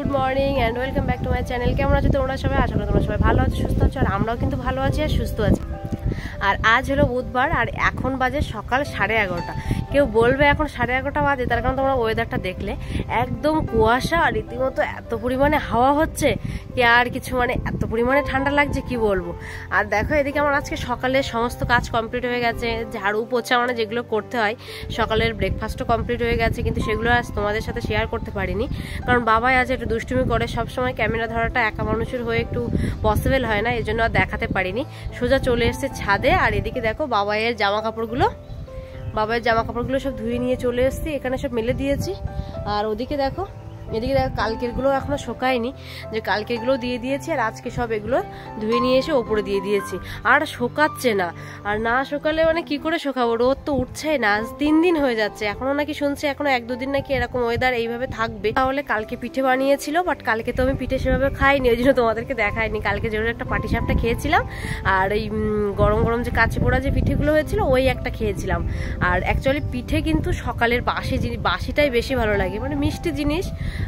Good morning and welcome back to my channel. কেমন আছো তোমরা সবাই? আশা করি তোমরা সবাই ভালো আছো, সুস্থ আছো, আর আমরাও কিন্তু ভালো আছি আর সুস্থ আছি। আর আজ হলো বুধবার আর এখন বাজে সকাল 11:30। কেউ বলবে এখন 11:30 বাজে, তার কারণ তোমরা ওয়েদারটা দেখলে একদম কুয়াশা আর রীতিমতো এত পরিমাণে হাওয়া হচ্ছে কি আর কিছু, মানে এত পরিমাণে ঠান্ডা লাগছে কি বলবো। আর দেখো এদিকে আমার আজকে সকালে সমস্ত কাজ কমপ্লিট হয়ে গেছে, ঝাড়ু পোছা মানে যেগুলো করতে হয়, সকালের ব্রেকফাস্টও কমপ্লিট হয়ে গেছে, কিন্তু সেগুলো আজ তোমাদের সাথে শেয়ার করতে পারিনি কারণ বাবাই আজ একটু দুষ্টুমি করে। সবসময় ক্যামেরা ধরাটা একা মানুষের হয়ে একটু পসিবল হয় না, এই জন্য আর দেখাতে পারিনি। সোজা চলে এসেছে ছাদে। আর এদিকে দেখো বাবাইয়ের জামা কাপড়গুলো সব ধুয়ে নিয়ে চলে এসেছি, এখানে সব মেলে দিয়েছি। আর এদিকে দেখো কালকেরগুলো এখনো শোকায়নি, যে কালকেরগুলো দিয়ে দিয়েছি আর আজকে সব এগুলো ধুয়ে নিয়ে এসে ওপরে দিয়ে দিয়েছি। আর শোকাচ্ছে না, আর না শোকালে মানে কি করে শোকাবো, রোদ তো উঠছেই না। আজ 3 দিন হয়ে যাচ্ছে, এখনো নাকি শুনছি এখনো 1-2 দিন নাকি এরকম ওয়েদার এইভাবে থাকবে। তাহলে কালকে পিঠে বানিয়েছিল, বাট কালকে তো আমি পিঠে সেভাবে খাইনি, ওই জন্য তোমাদেরকে দেখাইনি। কালকে জরুরি একটা পাটিসাপটা খেয়েছিলাম, আর এই গরম গরম যে কাঁচি পোড়া যে পিঠেগুলো হয়েছিল ওই একটা খেয়েছিলাম। আর অ্যাকচুয়ালি পিঠে কিন্তু সকালের বাসিটাই বেশি ভালো লাগে, মানে মিষ্টি জিনিস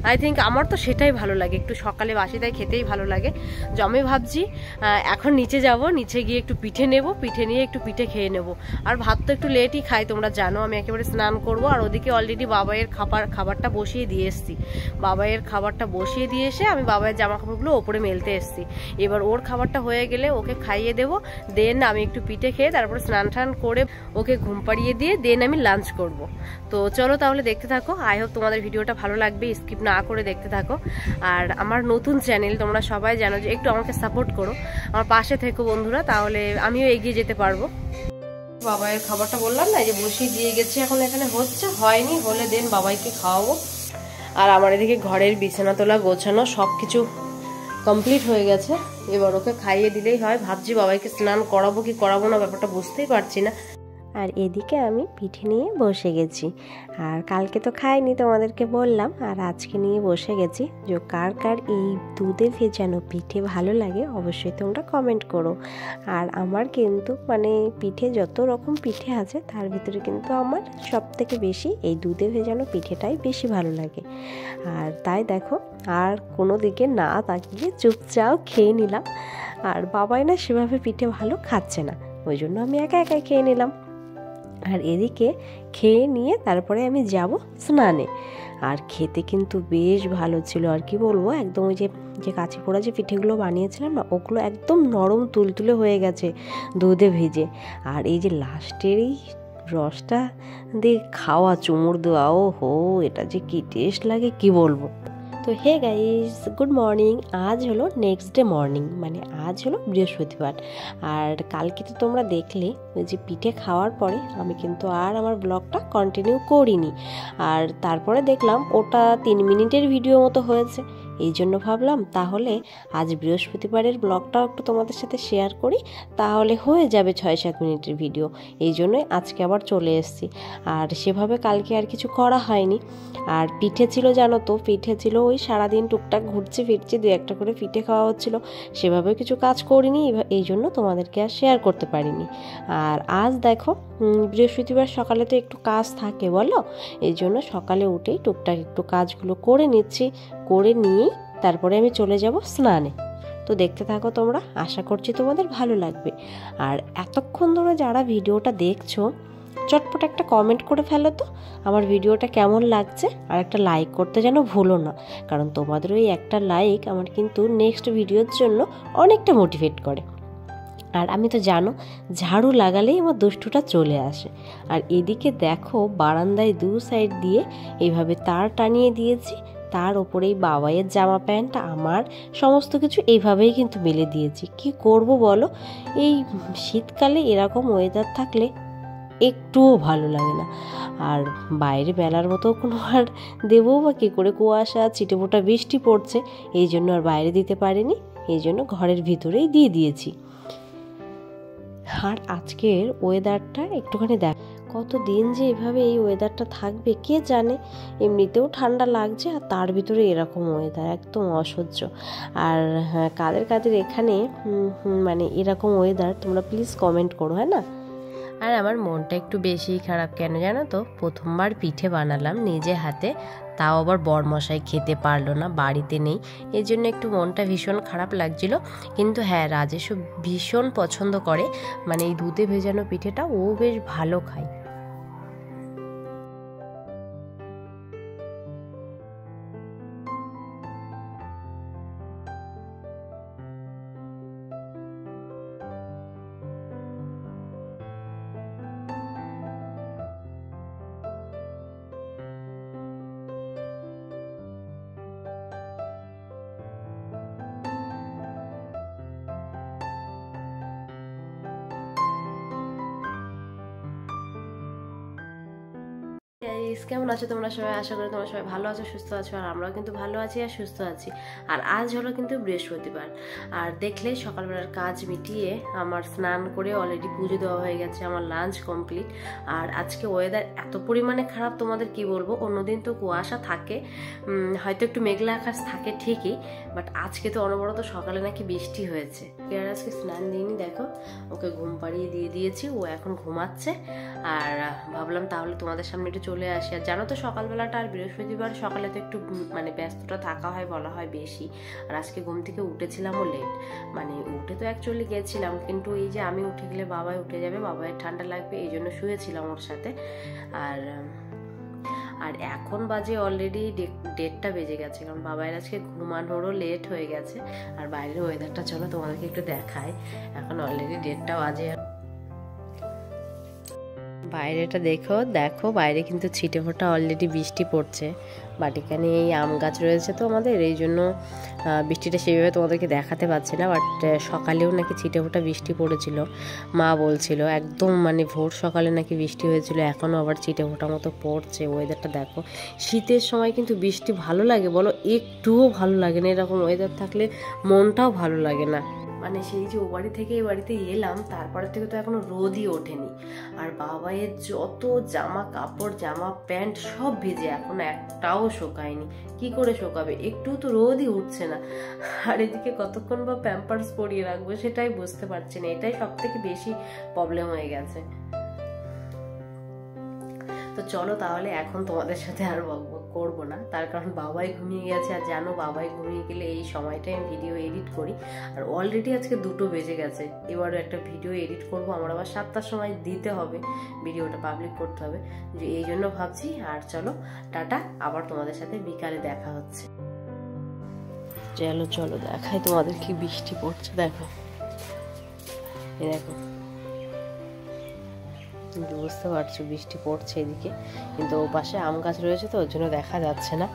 আই থিঙ্ক আমার তো সেটাই ভালো লাগে, একটু সকালে বাসিটাই খেতেই ভালো লাগে। যে আমি ভাবছি এখন নিচে যাব, নিচে গিয়ে একটু পিঠে নেব, পিঠে নিয়ে একটু পিঠে খেয়ে নেব। আর ভাত তো একটু লেটই খাই, তোমরা জানো। আমি একেবারে স্নান করব, আর ওদিকে অলরেডি বাবাইয়ের খাবারটা বসিয়ে দিয়ে এসেছি। বাবাইয়ের খাবারটা বসিয়ে দিয়ে এসে আমি বাবাইয়ের জামা কাপড়গুলো ওপরে মেলতে এসেছি। এবার ওর খাবারটা হয়ে গেলে ওকে খাইয়ে দেবো, দেন আমি একটু পিঠে খেয়ে তারপরে স্নান টান করে ওকে ঘুম পাড়িয়ে দিয়ে দেন আমি লাঞ্চ করব। তো চলো তাহলে দেখতে থাকো, আই হোপ তোমাদের ভিডিওটা ভালো লাগবে, স্কিপ না করে দেখতে থাকো। আর আমার নতুন চ্যানেল, তোমরা সবাই জানো যে একটু আমাকে সাপোর্ট করো, আমার পাশে থেকো বন্ধুরা, তাহলে আমিও এগিয়ে যেতে পারবো। বাবাইয়ের খাবারটা বললাম না, যে বসিয়ে দিয়ে গেছি, এখন এখানে হয়নি, হলে দেন বাবাইকে খাওয়াবো। আর আমার এদিকে ঘরের বিছানা তোলা গোছানো সব কিছু কমপ্লিট হয়ে গেছে, এবার ওকে খাইয়ে দিলেই হয়। ভাবছি বাবাইকে স্নান করাবো কি করাবো না, ব্যাপারটা বুঝতেই পারছি না। আর এদিকে আমি পিঠে নিয়ে বসে গেছি, আর কালকে তো খাইনি তোমাদেরকে বললাম, আর আজকে নিয়ে বসে গেছি। যে কার কার এই দুধে ভেজানো পিঠে ভালো লাগে অবশ্যই তোমরা কমেন্ট করো। আর আমার কিন্তু মানে পিঠে যত রকম পিঠে আছে তার ভিতরে কিন্তু আমার সব থেকে বেশি এই দুধে ভেজানো পিঠেটাই বেশি ভালো লাগে। আর তাই দেখো আর কোনো দিকে না তাকিয়ে চুপচাপ খেয়ে নিলাম। আর বাবাই না সেভাবে পিঠে ভালো খাচ্ছে না, ওই জন্য আমি একা একাই খেয়ে নিলাম। আর এদিকে খেয়ে নিয়ে তারপরে আমি যাব স্নানে। আর খেতে কিন্তু বেশ ভালো ছিল, আর কি বলবো, একদম ওই যে কাঁচি পোড়া যে পিঠেগুলো বানিয়েছিলাম না, ওগুলো একদম নরম তুলতুলে হয়ে গেছে দুধে ভেজে। আর এই যে লাস্টের এই রসটা দিয়ে খাওয়া, চুমুর দেওয়া, ও হো, এটা যে কি টেস্ট লাগে কি বলবো। তো হে গাইস, গুড মর্নিং। আজ হলো নেক্সট ডে মর্নিং, মানে আজ হলো বৃহস্পতিবার। আর কালকে তো তোমরা দেখলে ওই যে পিঠে খাওয়ার পরে আমি কিন্তু আর আমার ব্লগটা কন্টিনিউ করিনি। আর তারপরে দেখলাম ওটা 3 মিনিটের ভিডিও মতো হয়েছে, এই জন্য ভাবলাম তাহলে আজ বৃহস্পতিবারের ব্লগটাও একটু তোমাদের সাথে শেয়ার করি, তাহলে হয়ে যাবে 6-7 মিনিটের ভিডিও। এই জন্যই আজকে আবার চলে এসেছি। আর সেভাবে কালকে আর কিছু করা হয়নি। আর পিঠে ছিল, জানো তো, পিঠে ছিল ওই সারাদিন টুকটাক ঘুরছি ফিরছি, 2-1টা করে পিঠে খাওয়া হচ্ছিলো, সেভাবে কিছু কাজ করিনি, এই জন্য তোমাদেরকে আর শেয়ার করতে পারিনি। আর আজ দেখো বৃহস্পতিবার সকালে তো একটু কাজ থাকে বলো, এই জন্য সকালে উঠেই টুকটাক একটু কাজগুলো করে নিচ্ছি, করে নিয়েই তারপরে আমি চলে যাব স্নানে। তো দেখতে থাকো তোমরা, আশা করছি তোমাদের ভালো লাগবে। আর এতক্ষণ ধরে যারা ভিডিওটা দেখছো চটপট একটা কমেন্ট করে ফেলো তো আমার ভিডিওটা কেমন লাগছে, আর একটা লাইক করতে যেন ভুলো না, কারণ তোমাদের ওই একটা লাইক আমার কিন্তু নেক্সট ভিডিওর জন্য অনেকটা মোটিভেট করে। আর আমি তো জানো ঝাড়ু লাগালেই আমার দুষ্টুটা চলে আসে। আর এদিকে দেখো বারান্দায় 2 সাইড দিয়ে এইভাবে তার টানিয়ে দিয়েছি, তার ওপরেই বাবাইয়ের জামা প্যান্ট আমার সমস্ত কিছু এইভাবেই কিন্তু মেলে দিয়েছি। কি করব বলো, এই শীতকালে এরকম ওয়েদার থাকলে একটুও ভালো লাগে না। আর বাইরে বেলার মতো কোনো আর দেবো বা কী করে, কুয়াশা ছিটেফোঁটা বৃষ্টি পড়ছে, এই জন্য আর বাইরে দিতে পারিনি, এই জন্য ঘরের ভিতরেই দিয়ে দিয়েছি। আর আজকের ওয়েদারটা একটুখানি দেখ, কতদিন যে এভাবে এই ওয়েদারটা থাকবে কে জানে। এমনিতেও ঠান্ডা লাগছে, আর তার ভিতরে এরকম ওয়েদার একদম অসহ্য। আর কাদের কাদের এখানে মানে এরকম ওয়েদার তোমরা প্লিজ কমেন্ট করো, হ্যাঁ না। আর আমার মনটা একটু বেশিই খারাপ, কেন জানো তো, প্রথমবার পিঠে বানালাম নিজে হাতে, তাও আবার বরমশাই খেতে পারলো না, বাড়িতে নেই, এই জন্য একটু মনটা ভীষণ খারাপ লাগছিল। কিন্তু হ্যাঁ, রাজেশও ভীষণ পছন্দ করে, মানে এই দুধে ভেজানো পিঠেটা ও বেশ ভালো খায়। কেমন আছো তোমরা সবাই? আশা করি তোমরা সবাই ভালো আছো, সুস্থ আছো, আর আমরাও কিন্তু ভালো আছি আর সুস্থ আছি। আর আজ হলো কিন্তু বৃহস্পতিবার, আর দেখলে সকালবেলার কাজ মিটিয়ে আমার স্নান করে অলরেডি পুজো দেওয়া হয়ে গেছে, আমার লাঞ্চ কমপ্লিট। আর আজকে ওয়েদার এত পরিমাণে খারাপ, তোমাদের কি বলবো, অন্যদিন তো কুয়াশা থাকে, হয়তো একটু মেঘলা আকাশ থাকে ঠিকই, বাট আজকে তো অনবরত সকালে নাকি বৃষ্টি হয়েছে। আর আজকে স্নান দিইনি, দেখো ওকে ঘুম পাড়িয়ে দিয়ে দিয়েছি, ও এখন ঘুমাচ্ছে। আর ভাবলাম তাহলে তোমাদের সামনে একটু চলে আসি। আর জানো তো সকালবেলাটা আর বৃহস্পতিবার সকালে তো একটু মানে ব্যস্ততা থাকা হয়, বলা হয় বেশি। আর আজকে ঘুম থেকে উঠেছিলামও লেট, মানে উঠে তো অ্যাকচুয়ালি গেছিলাম, কিন্তু এই যে আমি উঠে গেলে বাবাই উঠে যাবে, বাবাই ঠান্ডা লাগবে, এই জন্য শুয়েছিলাম ওর সাথে। আর এখন বাজে অলরেডি 1:30টা বেজে গেছে, কারণ বাবাইয়ের আজকে ঘুমানোরও লেট হয়ে গেছে। আর বাইরের ওয়েদারটা চলো তোমাদেরকে একটু দেখায়, এখন অলরেডি 1:30টা বাজে। বাইরেটা দেখো, বাইরে কিন্তু ছিটে ফোটা অলরেডি বৃষ্টি পড়ছে। বাটিখানে এই আম গাছ রয়েছে তো আমাদের, এই জন্য বৃষ্টিটা সেইভাবে তোমাদেরকে দেখাতে পারছি না, বাট সকালেও নাকি ছিটে ফোটা বৃষ্টি পড়েছিল, মা বলছিল একদম মানে ভোর সকালে নাকি বৃষ্টি হয়েছিল, এখনও আবার ছিটে ফোটা মতো পড়ছে। ওয়েদারটা দেখো, শীতের সময় কিন্তু বৃষ্টি ভালো লাগে বলো? একটুও ভালো লাগে না, এরকম ওয়েদার থাকলে মনটাও ভালো লাগে না। মানে সেই যে ও বাড়ি থেকে এই বাড়িতে এলাম, তারপরে থেকে তো এখনো রোদই ওঠেনি। আর বাবাইয়ের যত জামা কাপড়, জামা প্যান্ট সব ভিজে, এখন একটাও শোকায়নি। কি করে শোকাবে, একটু তো রোদই উঠছে না। আর এদিকে কতক্ষণ বা প্যাম্পার্স পরিয়ে রাখবো সেটাই বুঝতে পারছি না, এটাই সব থেকে বেশি প্রবলেম হয়ে গেছে। তো চলো তাহলে এখন তোমাদের সাথে আর বকবক করবো না, তার কারণ বাবাই ঘুমিয়ে গেছে। আর জানো বাবাই ঘুমিয়ে গেলে এই সময়টাই আমি ভিডিও এডিট করি, আর অলরেডি আজকে 2টো বেজে গেছে। এবারও একটা ভিডিও এডিট করব, আমার আবার 7টার সময় দিতে হবে, ভিডিওটা পাবলিক করতে হবে, যে এই জন্য ভাবছি। আর চলো টাটা, আবার তোমাদের সাথে বিকালে দেখা হচ্ছে। চলো দেখাই তোমাদের কি বৃষ্টি পড়ছে, দেখো এই দেখো, বুঝতে পারছো বৃষ্টি পড়ছে এদিকে, কিন্তু ও পাশে আম গাছ রয়েছে তো ওর জন্য দেখা যাচ্ছে না,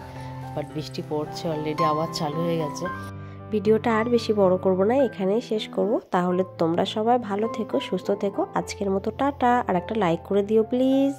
বাট বৃষ্টি পড়ছে অলরেডি, আবার চালু হয়ে গেছে। ভিডিওটা আর বেশি বড় করব না, এখানেই শেষ করব। তাহলে তোমরা সবাই ভালো থেকো, সুস্থ থেকো। আজকের মতো টাটা, আর একটা লাইক করে দিও প্লিজ।